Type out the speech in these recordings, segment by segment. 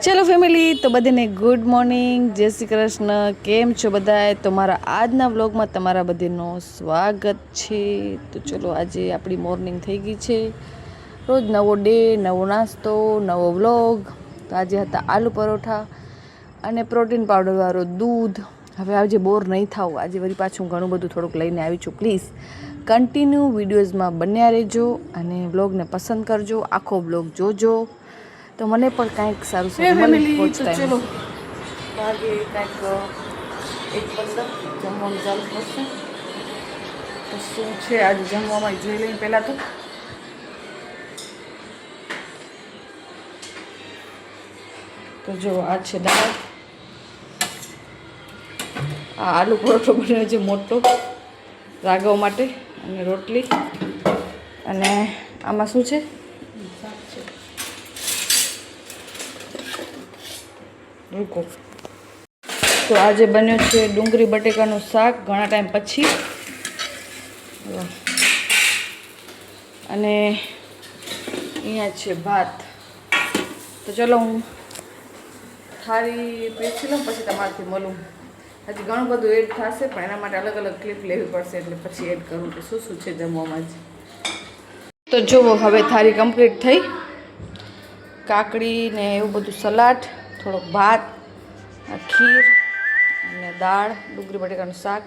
ચલો ફેમિલી, તો બધાને ગુડ મોર્નિંગ, જય શ્રી કૃષ્ણ. કેમ છો બધાએ? તો મારા આજના વ્લોગમાં તમારા બધાનું સ્વાગત છે. તો ચલો, આજે આપણી મોર્નિંગ થઈ ગઈ છે. રોજ નવો ડે, નવો નાસ્તો, નવો વ્લોગ. તો આજે હતા આલુ પરોઠા અને પ્રોટીન પાવડરવાળો દૂધ. હવે આજે બોર નહીં થાવ, આજે વળી પાછું ઘણું બધું થોડુંક લઈને આવી છું. પ્લીઝ કન્ટિન્યુ વિડીયોઝમાં બન્યા રહેજો અને વ્લોગને પસંદ કરજો, આખો વ્લોગ જોજો. તો મને પણ કાંઈક સારું સારું મળે. તો ચલો, વાગે કાંઈક 1:15 જમવાનું ચાલુ થશે. તો શું છે આજે જમવામાં જોઈ લઈએ પહેલાં. તો જો આ છે દાળ, આ આલુ પરોઠો બન્યો છે મોટો રાઘવ માટે, અને રોટલી, અને આમાં શું છે? રૂકો. તો આજે બન્યો છે ડુંગળી બટેકાનું શાક ઘણા ટાઈમ પછી, અને અહીંયા છે ભાત. તો ચલો, હું થાળી પીસી લઉં, પછી તમારાથી મળું. હજી ઘણું બધું એડ થશે, પણ એના માટે અલગ અલગ ક્લિપ લેવી પડશે, એટલે પછી એડ કરું કે શું શું છે જમવામાં જ. તો જુઓ, હવે થાળી કમ્પ્લીટ થઈ. કાકડી ને એવું બધું, સલાડ, થોડોક ભાત, ખીર અને દાળ, ડુંગળી બટેકાનું શાક,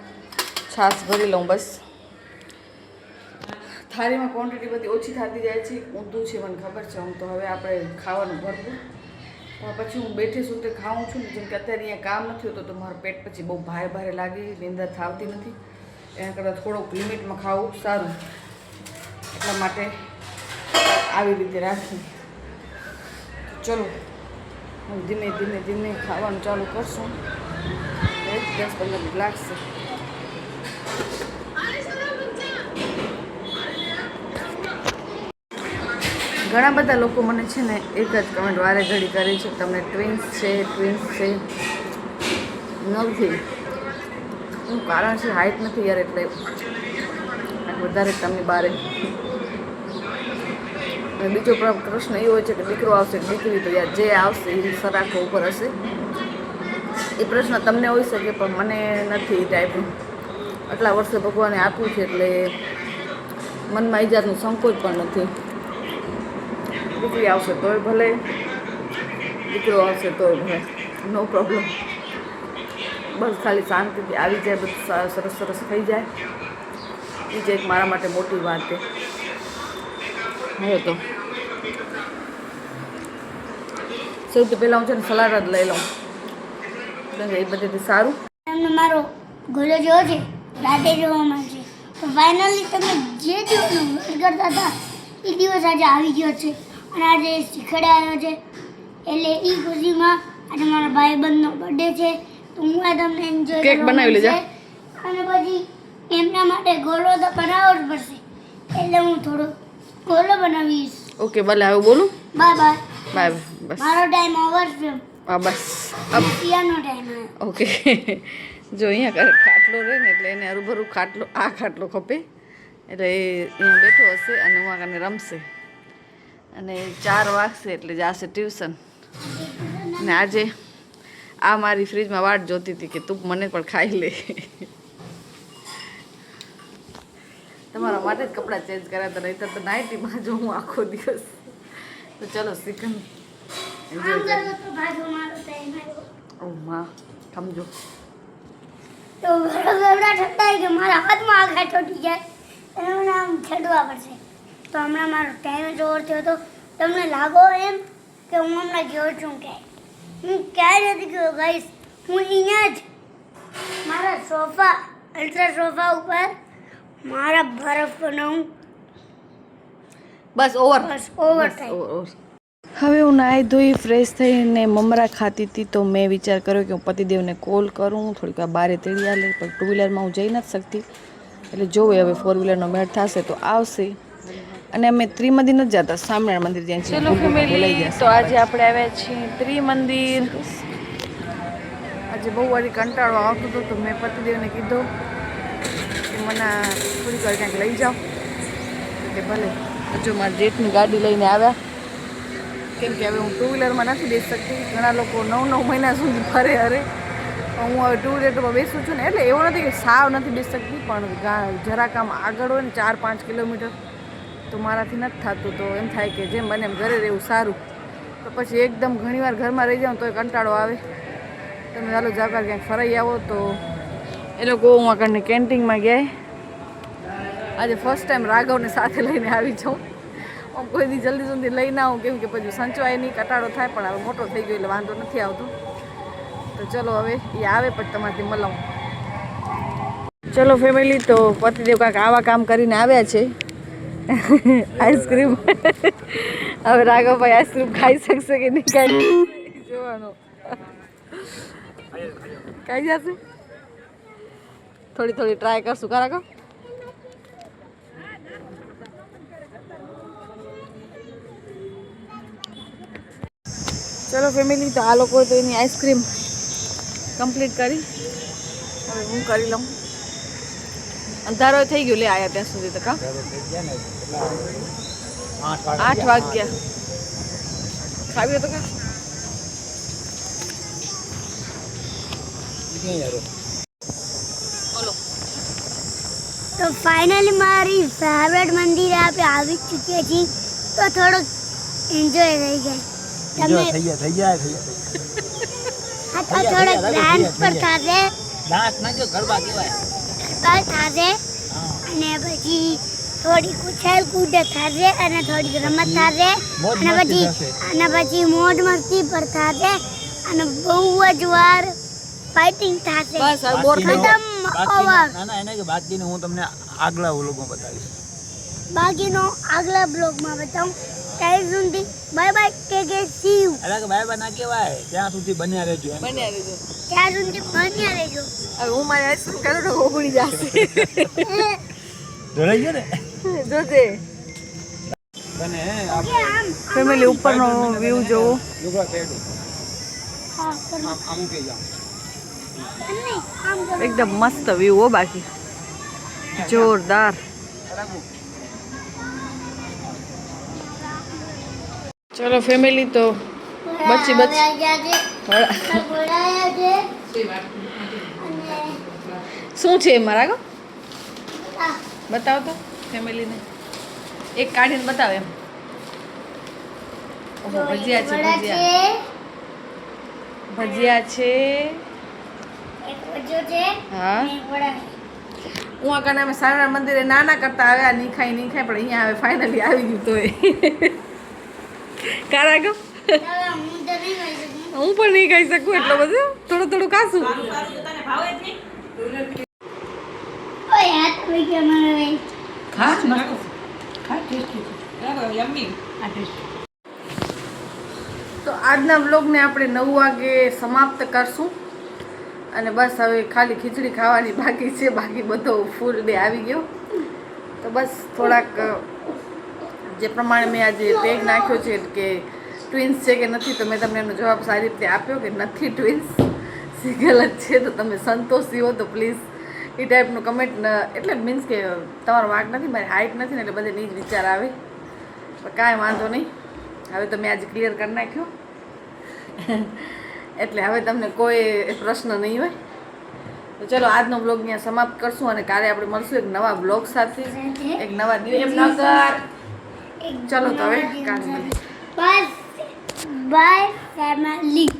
છાશ ભરી લઉં બસ. થાળીમાં ક્વોન્ટિટી બધી ઓછી થતી જાય છે. ઊંધું છે મને ખબર છે. હું તો હવે આપણે ખાવાનું ભરવું, તો પછી હું બેઠી છું તે ખાઉં છું ને. જેમ કે અત્યારે અહીંયા કામ નથી હોતું, તો મારું પેટ પછી બહુ ભારે ભારે લાગે, નીંદર થાવતી નથી. એના કરતાં થોડુંક લિમિટમાં ખાવું સારું. એટલા માટે આવી રીતે રાખું. ચલો, ધીમે ધીમે ધીમે ખાવાનું ચાલુ કરશું. 10-15 મિનિટ લાગશે. ઘણા બધા લોકો મને છે ને એક જ કમેન્ટ વારે ઘડી કરે છે, તમને ટ્વિન્સ છે, ટ્વિન્સ છે. નથી, એનું કારણ છે હાઇટ નથી યાર, એટલે વધારે તમને બારે. અને બીજો પ્રશ્ન એ હોય છે કે દીકરો આવશે કે દીકરી. તો યાર જે આવશે એ સરાખો ઉપર હશે. એ પ્રશ્ન તમને હોઈ શકે, પણ મને નથી એ ટાઈપનું. આટલા વર્ષે ભગવાને આપ્યું છે, એટલે મનમાં એ જાતનું સંકોચ પણ નથી. દીકરી આવશે તોય ભલે, દીકરો આવશે તોય ભલે, નો પ્રોબ્લેમ. બસ ખાલી શાંતિથી આવી જાય, બધું સરસ સરસ થઈ જાય, એ જ એક મારા માટે મોટી વાત છે. હવે તો સૌથી પહેલાં હું છે ને સલાડ જ લઈ લઉં, એ બધેથી સારું. તમને મારો ગોલો જોયો છે, રાતે જોવામાં છે. તો ફાઇનલી તમે જે દિવસનો વેટ કરતા હતા એ દિવસ આજે આવી ગયો છે, અને આજે શીખડાયો છે. એટલે એ ખુશીમાં આજે મારા ભાઈબંધનો બર્થડે છે, તો હું આ તમને એન્જોય કેક બનાવી લેજો. અને પછી એમના માટે ગોલો તો બનાવવો જ પડશે, એટલે હું થોડો ગોલો બનાવીશ. ઓકે, ભલે. હવે બોલું બાય બાય. બાય. બસ મારો ટાઈમ ઓવર છે. હા, બસ. પિયાનો ટાઈમ આવ્યો. ઓકે. જો અહીંયા કરે ખાટલો રહે ને, એટલે એને હરુભરું ખાટલો, આ ખાટલો ખપે, એટલે એ અહીંયા બેઠો હશે અને હું આગળ રમશે. અને 4 વાગશે એટલે જશે ટ્યુશન. અને આજે આ મારી ફ્રીજમાં વાટ જોતી હતી કે તું મને પણ ખાઈ લે. તમારા માટે જ કપડાં ચેન્જ કર્યા હતા, નહીં તો નાઇટીમાં જો હું આખો દિવસ. તો ચલો, શીખન ઓ માં સમજો. તો એવડા ઠંડા કે મારા હાથમાં આઘાત ચોટી જાય, એને મને આમ છેડવા પડશે. તો હમણાં મારો ટાઈમ જ ઓવર થયો હતો. તમને લાગો એમ કે હું હમણાં ગયો છું ક્યાંય? હું ક્યાંય નથી ગયો ગાઈસ. હું અહીંયા જ મારા સોફા, અલ્ટ્રા સોફા ઉપર મારા બરફ બનાવું. બસ ઓવર, બસ ઓવર થાય. હવે હું નાહી ધોઈ ફ્રેશ થઈને મમરા ખાતી હતી, તો મેં વિચાર કર્યો કે હું પતિદેવને કોલ કરું, થોડીક વાર બારે તેડી આલે. પણ 2 વ્હીલરમાં હું જઈ નથી શકતી, એટલે જોવે હવે 4 વ્હીલરનો મેળ થશે તો આવશે. અને અમે ત્રિમંદિર નથી જતા, સ્વામિનારાયણ મંદિર જ્યાં છે. ચલો ફેમિલી, તો આજે આપણે આવ્યા છીએ ત્રિમંદિર. આજે બહુ વારી કંટાળો આવતો હતો, તો મેં પતિદેવને કીધું કે મને થોડીક વાર ક્યાંક લઈ જાઓ. કે ભલે. જો મારા જેઠની ગાડી લઈને આવ્યા, કેમ કે હવે હું ટુ વ્હીલરમાં નથી બેસી શકતી. ઘણા લોકો 9 મહિના સુધી ફરે અરે હું હવે ટુ વ્હીલરમાં બેસું છું ને, એટલે એવું નથી કે સાવ નથી બેસી શકતી, પણ જરાક આમ આગળ હોય ને 4-5 કિલોમીટર તો મારાથી નથી થતું. તો એમ થાય કે જેમ બને એમ ઘરે રહેવું સારું. તો પછી એકદમ ઘણીવાર ઘરમાં રહી જાઉં તો એ કંટાળો આવે. તમે ચાલો જાગર ક્યાંક ફરાઈ આવો. તો એ લોકો હું આગળની કેન્ટીનમાં ગયા. આજે ફર્સ્ટ ટાઈમ રાઘવને સાથે લઈને આવી જાઉં. હું કોઈ દી જલ્દી લઈને આવું, કેમ કે પછી સંચવાય નહીં, કટાળો થાય. પણ હવે મોટો થઈ ગયો એટલે વાંધો નથી આવતો. તો ચલો હવે એ આવે પછી તમારાથી મળાવું. ચલો ફેમિલી, તો પતિદેવ કાંઈક આવા કામ કરીને આવ્યા છે. આઈસ્ક્રીમ હવે રાઘવભાઈ આઈસ્ક્રીમ ખાઈ શકશે કે નહીં ખાઈ જોવાનું. ખાઈ જશે, થોડી ટ્રાય કરશું. કા રાઘવ? ચલો ફેમિલી, તો આ લોકોએ તો એની આઈસ્ક્રીમ કમ્પ્લીટ કરી. હવે હું કરી લઉં. અંધારો થઈ ગયો લે આયા ત્યાં સુધી. તો કા 8 વાગ્યા ખાવી તો કા બોલો. તો ફાઇનલી મારી ફેવરેટ મંદિરે આપણે આવી ચૂક્યા છીએ. તો થોડોક એન્જોય થઈ જાય. તમે થઈ જાય આ તો થોડોક ડાન્સ પર થશે, ડાન્સ ના જો ગરબા કહેવાય. ગરબા થશે અને પછી થોડી ઉછાલ કૂદ થશે અને થોડીક રમત થશે અને પછી મોજ મસ્તી પર થશે અને બહુ જ વાર ફાઇટિંગ થશે. બસ હવે બોર થઈ જાય. ના ના એને કે બાકીને હું તમને આગલા વ્લોગમાં બતાવીશ. બાકીનો આગલા બ્લોગમાં બતાવું. ત્યાં સુધી bye bye, take care, C you. એટલે કે બાય બાય ના કહેવાય, ત્યાં સુધી બન્યા રહેજો એમ. બન્યા રહેજો. ત્યાં સુધી બન્યા રહેજો. હવે હું મારી આઈસ્ક્રીમ કરું તો ઓગળી જશે. જોડાઈ ગયો ને જોજે તને ઓકે, આમ ફેમિલી ઉપરનો વ્યૂ જોવો. લુગડા પહેરું હા, કરો. આમ કે જાવ. નહીં, આમ કરો. એકદમ મસ્ત વ્યૂ હો. બાકી જોરદાર. ચલો ફેમિલી, તો બચી ઘોડા આવ્યા છે. વડા. ઘોડા આવ્યા છે. અને શું છે એમાં રાઘવ? આ બતાવો તો ફેમિલીને. એક કાઢીને બતાવે એમ. ઓહો, ભજીયા છે. ઘોડા છે. ભજીયા છે. એક વજો છે. હા. અને એક ઘોડા છે. હું આગળ અમે સારનાથ મંદિરે નાના કરતા આવ્યા, નહીં ખાઈ પણ અહીંયા હવે ફાઇનલી આવી ગયું. તો એ કા રાઘવ? હવે હું તો નહીં ખાઈ શકું. હું પણ નહીં ખાઈ શકું એટલો બધો. થોડું ખાશું. ઓય, હાથ આવી ગયો મારો ભાઈ. તો આજના વ્લોગને આપણે 9 વાગે સમાપ્ત કરશું. અને બસ હવે ખાલી ખીચડી ખાવાની બાકી છે. બાકી બધો ફૂલ ડે આવી ગયો. તો બસ થોડાક જે પ્રમાણે મેં આજે ટેગ નાખ્યો છે કે ટ્વિન્સ છે કે નથી, તો મેં તમને એનો જવાબ સારી રીતે આપ્યો કે નથી ટ્વિન્સ, સિંગલ જ છે. તો તમે સંતોષી હો તો પ્લીઝ એ ટાઈપનું કમેન્ટ, એટલે મીન્સ કે તમારો વાંક નથી, મારી હાઇટ નથી ને, એટલે બધે જ વિચાર આવે. પણ કાંઈ વાંધો નહીં, હવે તો મેં આજે ક્લિયર કરી નાખ્યો. એટલે હવે તમને કોઈ પ્રશ્ન નહીં હોય. તો ચલો આજનો બ્લોગ અહીંયા સમાપ્ત કરશું અને કાલે આપણે મળશું એક નવા બ્લોગ સાથે, એક નવા દિવસ. ચલો તો હવે કાલે મળીએ. બસ બાય ફેમિલી.